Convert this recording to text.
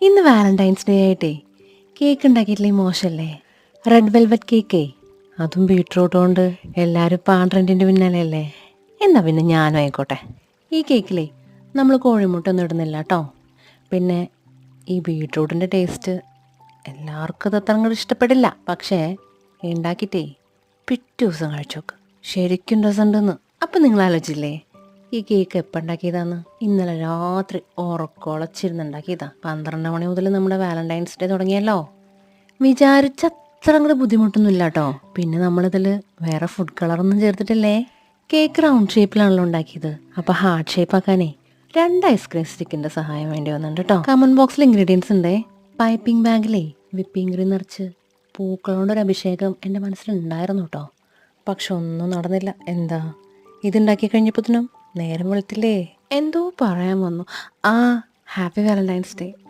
ഇന്ന് Valentine's day ആയിട്ടേ cake ഉണ്ടാക്കിയിട്ടില്ലേ മോശമല്ലേ? റെഡ് വെൽവെറ്റ് കേക്കേ, അതും ബീട്രൂട്ട് കൊണ്ട് എല്ലാവരും പാണ്ട്രൻറ്റിൻ്റെ പിന്നാലെയല്ലേ. എന്നാ പിന്നെ ഞാനും ആയിക്കോട്ടെ. ഈ കേക്കിലേ നമ്മൾ കോഴിമുട്ട ഒന്നും ഇടുന്നില്ല കേട്ടോ. പിന്നെ ഈ ബീട്രൂട്ടിൻ്റെ ടേസ്റ്റ് എല്ലാവർക്കും അത് അത്ര അങ്ങോട്ട് ഇഷ്ടപ്പെടില്ല. പക്ഷേ ഉണ്ടാക്കിയിട്ടേ പിറ്റേ ദിവസം കഴിച്ചു നോക്ക്, ശരിക്കും രസമുണ്ടെന്ന്. അപ്പം നിങ്ങൾ ആലോചിച്ചില്ലേ ഈ കേക്ക് എപ്പോൾ ഉണ്ടാക്കിയതാന്ന്? ഇന്നലെ രാത്രി ഉറക്കമുളച്ചിരുന്നുണ്ടാക്കിയതാ. 12 മണി മുതൽ നമ്മുടെ വാലന്റൈൻസ് ഡേ തുടങ്ങിയല്ലോ. വിചാരിച്ച അത്ര അങ്ങോട്ട് ബുദ്ധിമുട്ടൊന്നുമില്ല കേട്ടോ. പിന്നെ നമ്മളിതിൽ വേറെ ഫുഡ് കളറൊന്നും ചേർത്തിട്ടില്ലേ. കേക്ക് റൗണ്ട് ഷേപ്പിലാണല്ലോ ഉണ്ടാക്കിയത്. അപ്പോൾ ഹാർട്ട് ഷേപ്പ് ആക്കാനേ 2 ഐസ്ക്രീം സ്റ്റിക്കിൻ്റെ സഹായം വേണ്ടി വന്നിട്ടുണ്ട് കേട്ടോ. കമന്റ് ബോക്സിൽ ഇൻഗ്രീഡിയൻസ് ഉണ്ടേ. പൈപ്പിംഗ് ബാഗിലേ വിപ്പിംഗ് ക്രീം നിറച്ച് പൂക്കളോണ്ടൊരു അഭിഷേകം എൻ്റെ മനസ്സിലുണ്ടായിരുന്നു കേട്ടോ. പക്ഷെ ഒന്നും നടന്നില്ല. എന്താ, ഇതുണ്ടാക്കി കഴിഞ്ഞപ്പോഴത്തേനും നേരം വെളുത്തില്ലേ. എന്തോ പറയാൻ വന്നു. Happy Valentine's day.